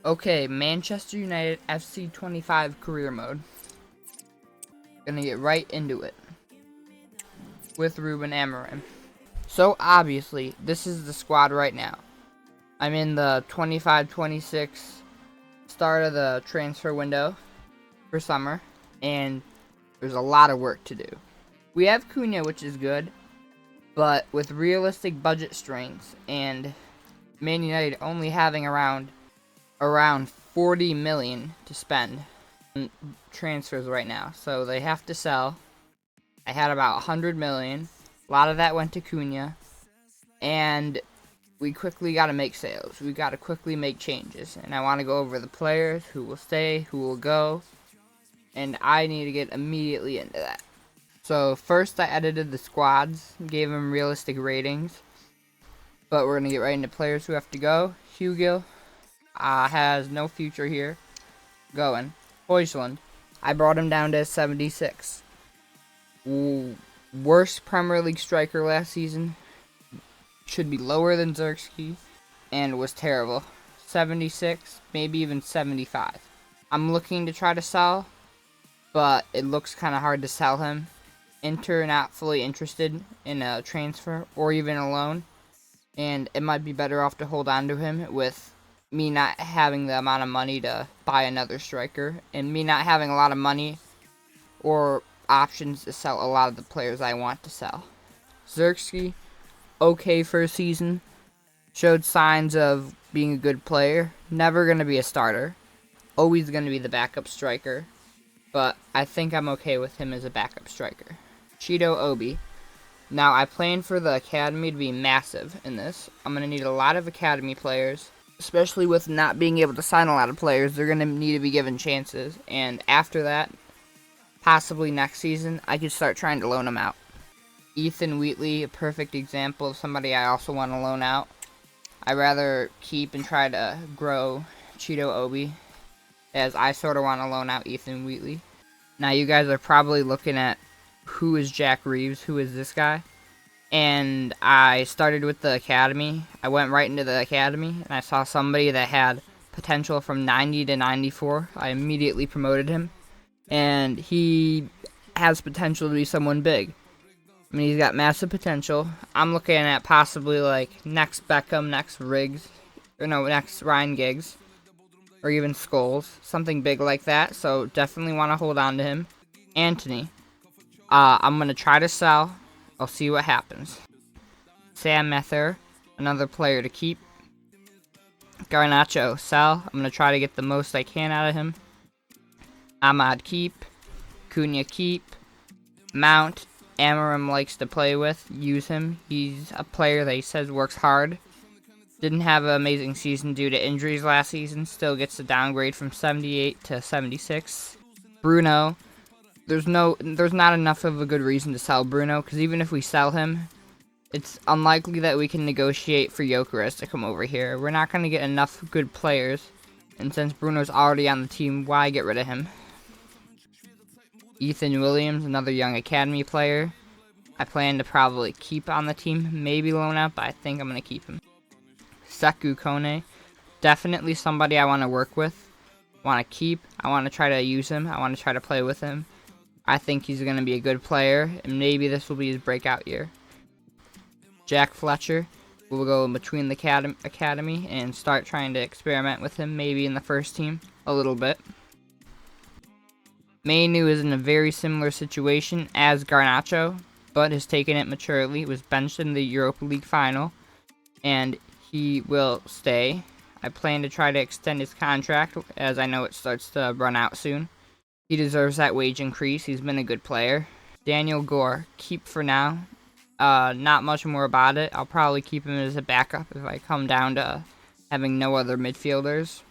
Okay, Manchester United FC 25 career mode. Gonna get right into it with Ruben Amorim. So obviously, this is the squad right now. I'm in the 25-26 start of the transfer window for summer, and there's a lot of work to do. We have Cunha, which is good, but with realistic budget strengths and Man United only having around 40 million to spend on transfers right now, so they have to sell. I had about 100 million. A lot of that went to Cunha, and we quickly got to make sales. We got to quickly make changes, and I want to go over the players who will stay, who will go, and I need to get immediately into that. So first I edited the squads, gave them realistic ratings, but we're going to get right into players who have to go. Hugill has no future here. Going. Højlund, I brought him down to 76. Worst Premier League striker last season. Should be lower than Zirkzee, and was terrible. 76, maybe even 75. I'm looking to try to sell, but it looks kind of hard to sell him. Inter not fully interested in a transfer or even a loan, and it might be better off to hold on to him with me not having the amount of money to buy another striker, and me not having a lot of money or options to sell a lot of the players I want to sell. Zirkzee, okay for a season, showed signs of being a good player, never going to be a starter, always going to be the backup striker, but I think I'm okay with him as a backup striker. Chido Obi. Now, I plan for the academy to be massive in this. I'm going to need a lot of academy players, especially with not being able to sign a lot of players. They're going to need to be given chances, and after that, possibly next season, I could start trying to loan them out. Ethan Wheatley, a perfect example of somebody I also want to loan out. I'd rather keep and try to grow Chido Obi, as I sort of want to loan out Ethan Wheatley. Now, you guys are probably looking at who is Jack Reeves, who is this guy? And I started with the academy. I went right into the academy, and I saw somebody that had potential from 90 to 94. I immediately promoted him, and he has potential to be someone big. I mean, he's got massive potential. I'm looking at possibly like next Beckham, next Riggs, or no, next Ryan Giggs, or even Scholes, something big like that. So definitely want to hold on to him. Anthony, I'm gonna try to sell. I'll see what happens. Sam Mather, another player to keep. Garnacho, sell. I'm gonna try to get the most I can out of him. Ahmad, keep. Cunha, keep. Mount, Amorim likes to play with. Use him. He's a player that he says works hard. Didn't have an amazing season due to injuries last season. Still gets a downgrade from 78 to 76. Bruno, there's not enough of a good reason to sell Bruno, because even if we sell him, it's unlikely that we can negotiate for Gyökeres to come over here. We're not going to get enough good players, and since Bruno's already on the team, why get rid of him? Ethan Williams, another young academy player. I plan to probably keep on the team, maybe loan out, but I think I'm going to keep him. Sekou Kone, definitely somebody I want to work with, want to keep. I want to try to use him. I want to try to play with him. I think he's going to be a good player, and maybe this will be his breakout year. Jack Fletcher, we'll go in between the academy and start trying to experiment with him, maybe in the first team, a little bit. Mainu is in a very similar situation as Garnacho, but has taken it maturely, was benched in the Europa League final, and he will stay. I plan to try to extend his contract, as I know it starts to run out soon. He deserves that wage increase. He's been a good player. Daniel Gore, keep for now. Not much more about it. I'll probably keep him as a backup if I come down to having no other midfielders.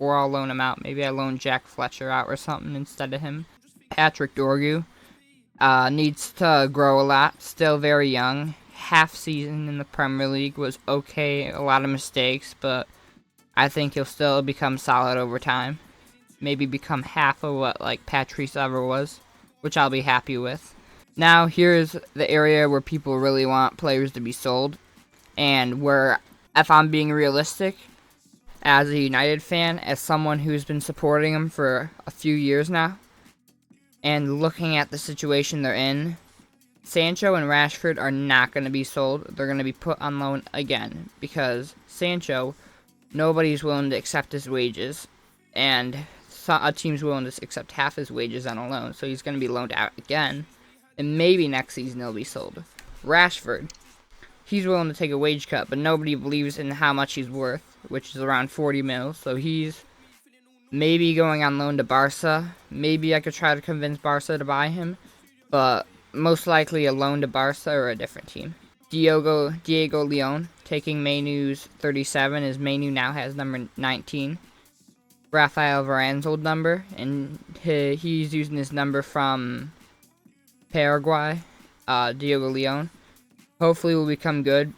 Or I'll loan him out. Maybe I loan Jack Fletcher out or something instead of him. Patrick Dorgu needs to grow a lot. Still very young. Half season in the Premier League was okay. A lot of mistakes, but I think he'll still become solid over time. Maybe become half of what like Patrice ever was, which I'll be happy with. Now here's the area where people really want players to be sold, and where, if I'm being realistic, as a United fan, as someone who's been supporting him for a few years now, and looking at the situation they're in, Sancho and Rashford are not going to be sold. They're going to be put on loan again because Sancho, nobody's willing to accept his wages, and a team's willing to accept half his wages on a loan, so he's going to be loaned out again, and maybe next season he'll be sold. Rashford, he's willing to take a wage cut, but nobody believes in how much he's worth, which is around 40 mil, so he's maybe going on loan to Barca. Maybe I could try to convince Barca to buy him, but most likely a loan to Barca or a different team. Diego Leon taking Mainu's 37, as Mainu now has number 19. Rafael Varane's old number, and he's using his number from Paraguay. Diego Leon hopefully will become good.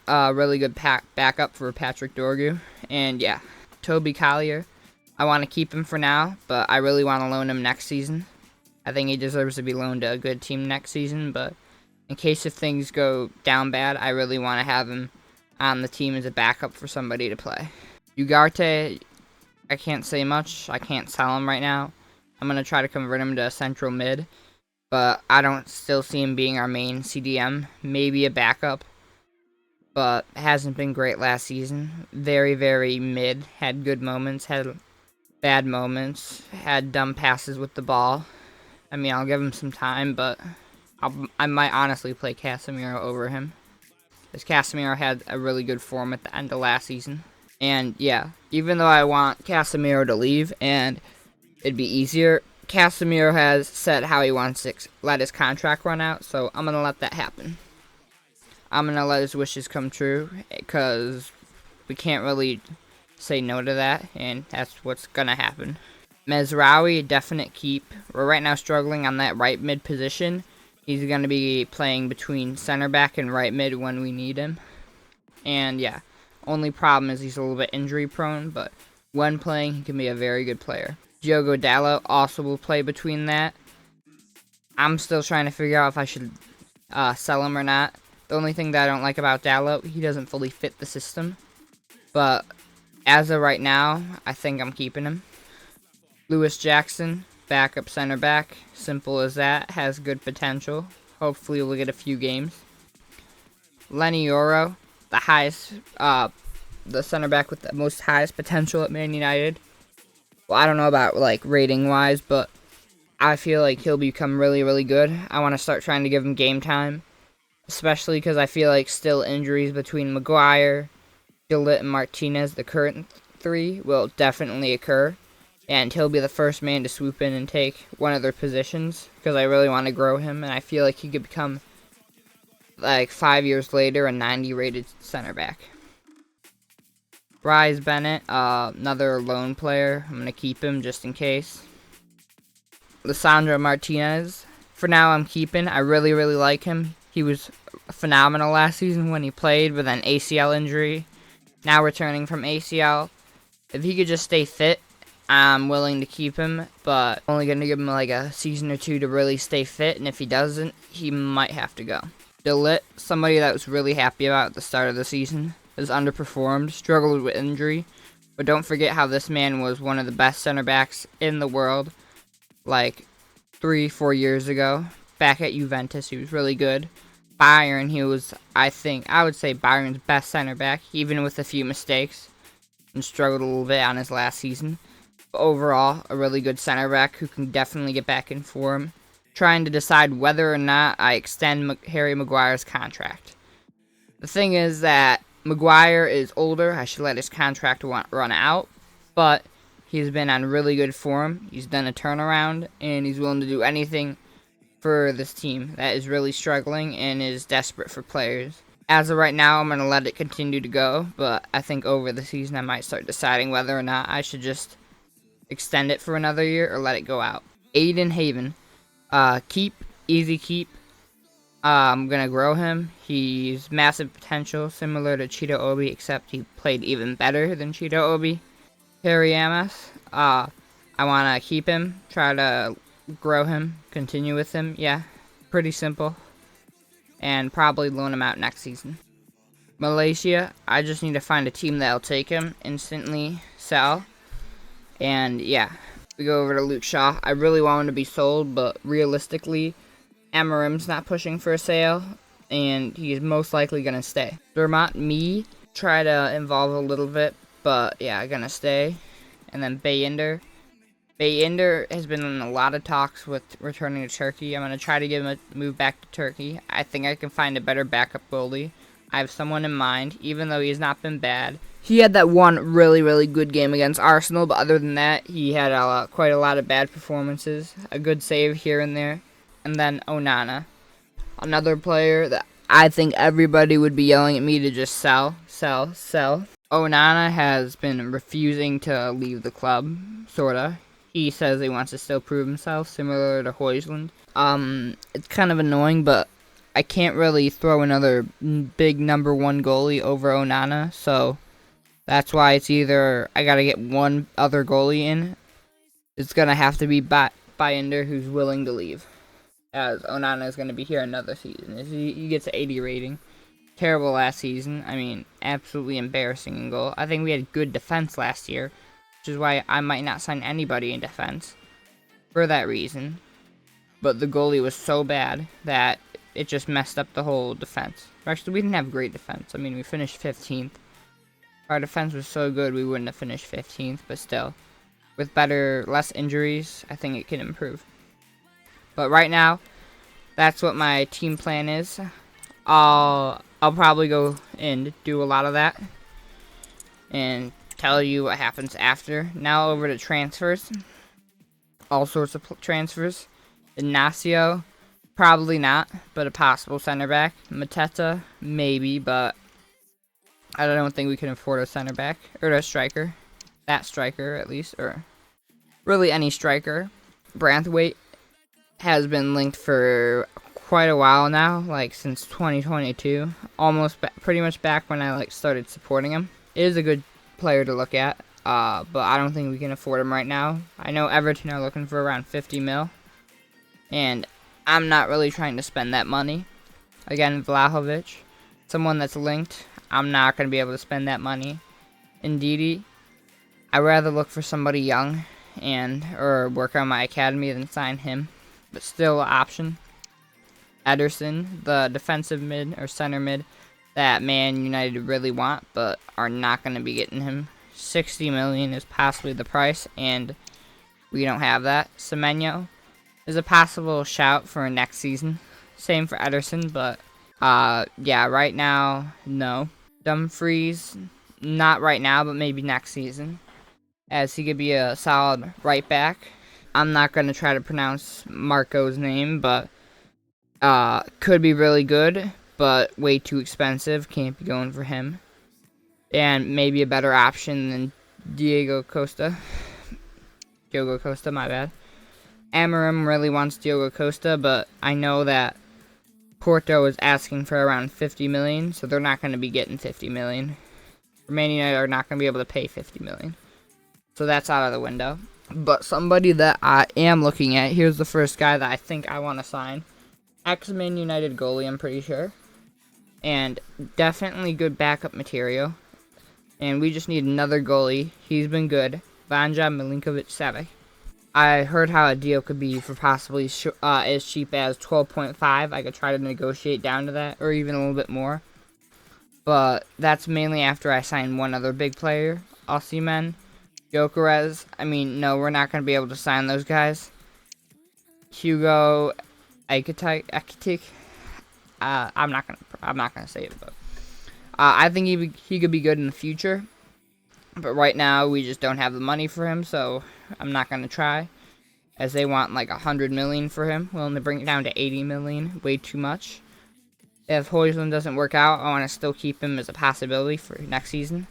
Really good backup for Patrick Dorgu. And yeah, Toby Collier, I want to keep him for now, but I really want to loan him next season. I think he deserves to be loaned to a good team next season, but in case if things go down bad, I really want to have him on the team as a backup for somebody to play. Ugarte, I can't say much. I can't sell him right now. I'm going to try to convert him to a central mid, but I don't still see him being our main CDM. Maybe a backup, but hasn't been great last season. Very, very mid. Had good moments, had bad moments, had dumb passes with the ball. I mean, I'll give him some time, but I might honestly play Casemiro over him, as Casemiro had a really good form at the end of last season. And yeah, even though I want Casemiro to leave and it'd be easier, Casemiro has said how he wants to let his contract run out, so I'm going to let that happen. I'm going to let his wishes come true, because we can't really say no to that, and that's what's going to happen. Mezraoui, definite keep. We're right now struggling on that right mid position. He's going to be playing between center back and right mid when we need him. And yeah, only problem is he's a little bit injury prone, but when playing, he can be a very good player. Diogo Dalot also will play between that. I'm still trying to figure out if I should sell him or not. The only thing that I don't like about Dalot, he doesn't fully fit the system. But as of right now, I think I'm keeping him. Lewis Jackson, backup center back, simple as that, has good potential. Hopefully we'll get a few games. Lenny Yoro, the highest, the center back with the most highest potential at Man United. Well, I don't know about like rating wise, but I feel like he'll become really, really good. I want to start trying to give him game time, especially because I feel like still injuries between Maguire, De Ligt, and Martinez, the current three, will definitely occur. And he'll be the first man to swoop in and take one of their positions, because I really want to grow him, and I feel like he could become, like 5 years later, a 90 rated center back. Bryce Bennett, another lone player. I'm going to keep him just in case. Lisandro Martinez, for now I'm keeping. I really, really like him. He was phenomenal last season when he played with an ACL injury. Now returning from ACL. If he could just stay fit, I'm willing to keep him, but only going to give him like a season or two to really stay fit, and if he doesn't, he might have to go. De Ligt, somebody that was really happy about at the start of the season, has underperformed, struggled with injury, but don't forget how this man was one of the best center backs in the world, like 3-4 years ago. Back at Juventus, he was really good. Bayern, he was, I would say Bayern's best center back, even with a few mistakes, and struggled a little bit on his last season. Overall, a really good center back who can definitely get back in form. Trying to decide whether or not I extend Harry Maguire's contract. The thing is that Maguire is older. I should let his contract run out, but he's been on really good form. He's done a turnaround, and he's willing to do anything for this team that is really struggling and is desperate for players. As of right now, I'm going to let it continue to go, but I think over the season I might start deciding whether or not I should just extend it for another year or let it go out. Aiden Haven, keep, easy keep. I'm going to grow him. He's massive potential, similar to Cheeto Obi, except he played even better than Cheeto Obi. Harry Amos, I want to keep him, try to grow him, continue with him. Yeah, pretty simple. And probably loan him out next season. Malaysia, I just need to find a team that'll take him, instantly sell. And yeah, we go over to Luke Shaw. I really want him to be sold, but realistically, Amarim's not pushing for a sale, and he's most likely going to stay. Dermot, me, try to involve a little bit, but yeah, gonna stay. And then Bayinder. Bayinder has been in a lot of talks with returning to Turkey. I'm going to try to give him a move back to Turkey. I think I can find a better backup goalie. I have someone in mind, even though he's not been bad. He had that one really, really good game against Arsenal, but other than that, he had quite a lot of bad performances. A good save here and there. And then Onana. Another player that I think everybody would be yelling at me to just sell, sell, sell. Onana has been refusing to leave the club, sorta. He says he wants to still prove himself, similar to Højlund. It's kind of annoying, but I can't really throw another big number one goalie over Onana, so that's why it's either I gotta get one other goalie in. It's gonna have to be Bayinder, who's willing to leave, as Onana is gonna be here another season. He gets an 80 rating. Terrible last season. I mean, absolutely embarrassing in goal. I think we had good defense last year, which is why I might not sign anybody in defense for that reason. But the goalie was so bad that it just messed up the whole defense. Actually, we didn't have great defense. I mean, we finished 15th. Our defense was so good we wouldn't have finished 15th, but still, with less injuries, I think it can improve. But right now, that's what my team plan is. I'll probably go and do a lot of that and tell you what happens after. Now over to transfers. All sorts of transfers. Ignacio, probably not, but a possible center back. Mateta, maybe, but I don't think we can afford a center back or a striker. That striker, at least, or really any striker. Branthwaite has been linked for quite a while now, like since 2022, almost pretty much back when I started supporting him. It is a good player to look at, but I don't think we can afford him right now. I know Everton are looking for around 50 mil, and I'm not really trying to spend that money. Again, Vlahovic, someone that's linked, I'm not going to be able to spend that money. Ndidi, I'd rather look for somebody young or work on my academy than sign him, but still an option. Ederson, the defensive mid or center mid that Man United really want, but are not going to be getting him. 60 million is possibly the price, and we don't have that. Semenyo is a possible shout for next season. Same for Ederson, but yeah, right now, no. Dumfries, not right now, but maybe next season, as he could be a solid right back. I'm not going to try to pronounce Marco's name, but could be really good, but way too expensive. Can't be going for him. And maybe a better option than Diogo Costa. Diogo Costa, my bad. Amarim really wants Diogo Costa, but I know that Porto is asking for around 50 million, so they're not going to be getting 50 million. Man United are not going to be able to pay 50 million. So that's out of the window. But somebody that I am looking at, here's the first guy that I think I want to sign. Ex-Man United goalie, I'm pretty sure. And definitely good backup material. And we just need another goalie. He's been good. Vanja Milinkovic-Savic. I heard how a deal could be for possibly as cheap as 12.5. I could try to negotiate down to that, or even a little bit more. But that's mainly after I sign one other big player, Osimhen, Gyökeres. I mean, no, we're not going to be able to sign those guys. Hugo Ekitike. I'm not gonna say it, but I think he could be good in the future. But right now we just don't have the money for him, so I'm not gonna try. As they want like 100 million for him, willing to bring it down to 80 million, way too much. If Højlund doesn't work out, I want to still keep him as a possibility for next season.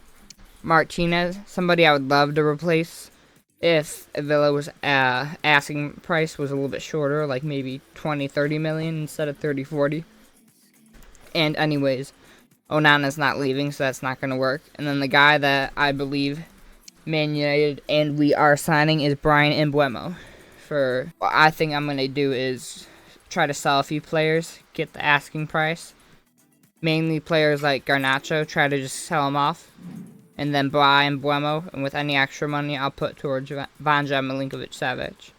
Martinez, somebody I would love to replace if Villa was asking price was a little bit shorter, like maybe 20-30 million instead of 30-40. And anyways, Onana's not leaving, so that's not going to work. And then the guy that I believe Man United and we are signing is Brian Mbeumo. What I think I'm going to do is try to sell a few players, get the asking price, Mainly players like Garnacho, try to just sell him off. And then Brian Buemo, and with any extra money, I'll put towards Vanja Milinkovic-Savic.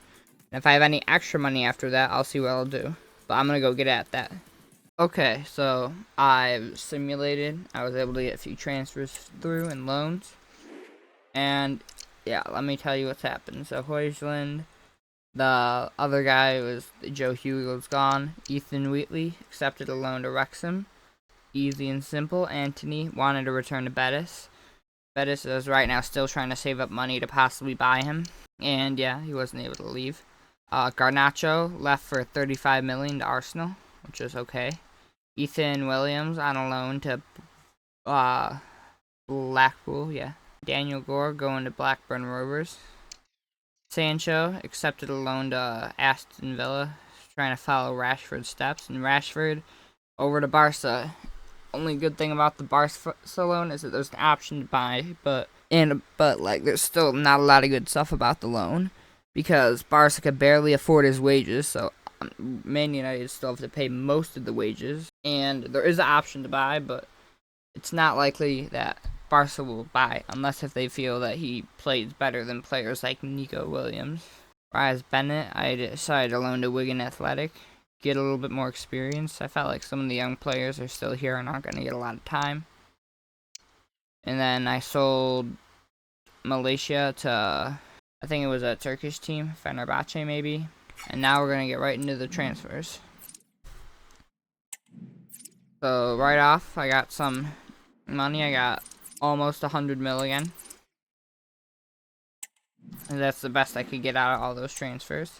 And if I have any extra money after that, I'll see what I'll do. But I'm going to go get at that. Okay, so I've simulated. I was able to get a few transfers through and loans. And yeah, let me tell you what's happened. So Højlund, the other guy was Joe Hugo's gone. Ethan Wheatley accepted a loan to Wrexham. Easy and simple. Anthony wanted to return to Betis. Betis is right now still trying to save up money to possibly buy him. And yeah, he wasn't able to leave. Garnacho left for $35 million to Arsenal, which is okay. Ethan Williams on a loan to Blackpool, yeah. Daniel Gore going to Blackburn Rovers. Sancho accepted a loan to Aston Villa, trying to follow Rashford's steps. And Rashford over to Barca. Only good thing about the Barca loan is that there's an option to buy, but like there's still not a lot of good stuff about the loan because Barca could barely afford his wages, so Man United still have to pay most of the wages. And there is an option to buy, but it's not likely that Barca will buy unless if they feel that he plays better than players like Nico Williams. Rise Bennett, I decided to loan to Wigan Athletic, get a little bit more experience. I felt like some of the young players are still here and aren't going to get a lot of time. And then I sold Malaysia to, I think it was a Turkish team, Fenerbahce maybe. And now we're going to get right into the transfers. So right off, I got some money. I got almost 100 million. And that's the best I could get out of all those transfers.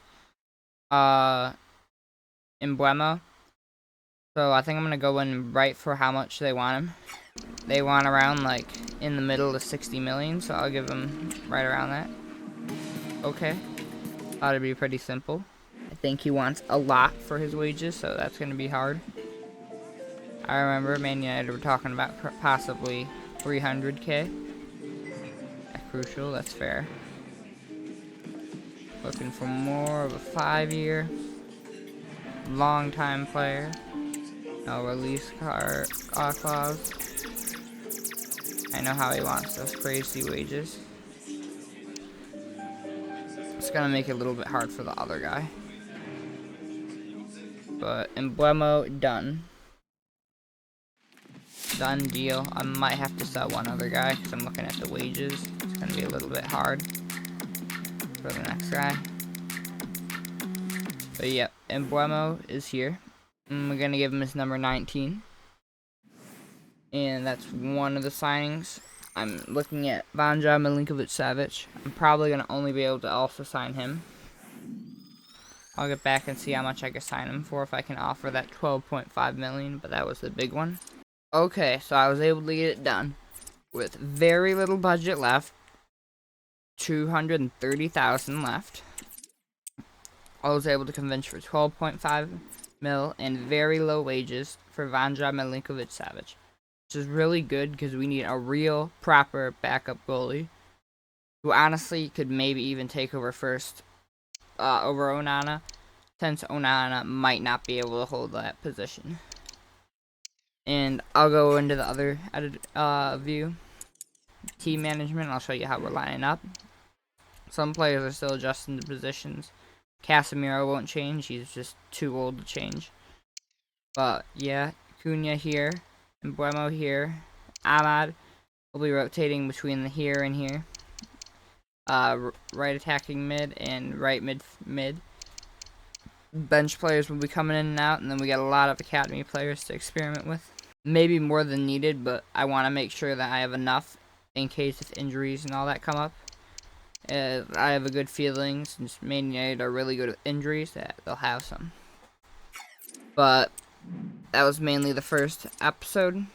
Mbeumo. So I think I'm going to go in right for how much they want him. They want around like in the middle of 60 million, so I'll give them right around that. Okay. Thought it'd be pretty simple. I think he wants a lot for his wages, so that's going to be hard. I remember Man United were talking about possibly 300k. Crucial, that's fair. Looking for more of a 5-year, long-time player. No release clause. I know how he wants those crazy wages. It's gonna make it a little bit hard for the other guy. But Mbeumo, done. Done deal. I might have to sell one other guy because I'm looking at the wages. It's gonna be a little bit hard for the next guy. But yeah, Mbeumo is here. And we're gonna give him his number 19. And that's one of the signings. I'm looking at Vanja Milinkovic-Savic. I'm probably gonna only be able to also sign him. I'll get back and see how much I can sign him for if I can offer that 12.5 million, but that was the big one. Okay, so I was able to get it done with very little budget left. 230,000 left. I was able to convince for 12.5 mil and very low wages for Vanja Milinkovic-Savic, which is really good because we need a real proper backup goalie who honestly could maybe even take over first over Onana, since Onana might not be able to hold that position. And I'll go into the other view, team management. I'll show you how we're lining up. Some players are still adjusting to positions. Casemiro won't change. He's just too old to change. But yeah, Cunha here, and Mbeumo here. Ahmad will be rotating between the here and here. Right attacking mid and right mid. Bench players will be coming in and out, and then we got a lot of academy players to experiment with. Maybe more than needed, but I want to make sure that I have enough in case if injuries and all that come up. I have a good feeling, since Man United are really good at injuries, that they'll have some. But that was mainly the first episode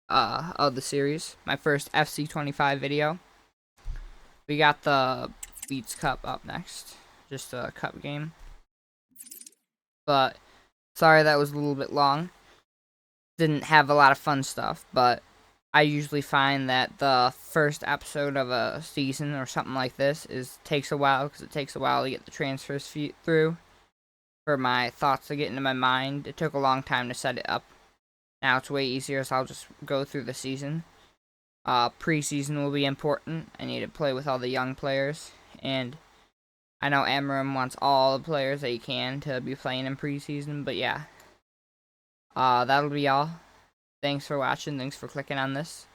of the series. My first FC25 video. We got the Beats Cup up next. Just a cup game. But sorry that was a little bit long. Didn't have a lot of fun stuff, but I usually find that the first episode of a season or something like this takes a while, because it takes a while to get the transfers through, for my thoughts to get into my mind. It took a long time to set it up, Now it's way easier, so I'll just go through the season. Preseason will be important. I need to play with all the young players, and I know Amarim wants all the players that he can to be playing in preseason, but yeah. That'll be all. Thanks for watching. Thanks for clicking on this.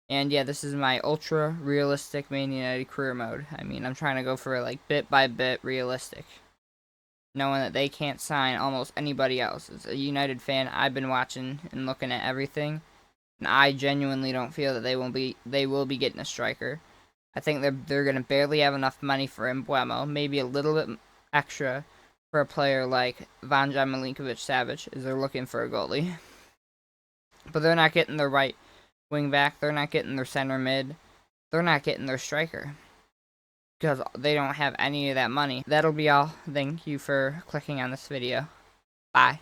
And yeah, this is my ultra realistic Man United career mode. I mean, I'm trying to go for like bit by bit realistic. Knowing that they can't sign almost anybody else. As a United fan, I've been watching and looking at everything, and I genuinely don't feel that they will be getting a striker. I think they're gonna barely have enough money for Mbeumo, maybe a little bit extra for a player like Vanja Milinkovic-Savic, as they're looking for a goalie. But they're not getting their right wing back, they're not getting their center mid, they're not getting their striker. Because they don't have any of that money. That'll be all. Thank you for clicking on this video. Bye.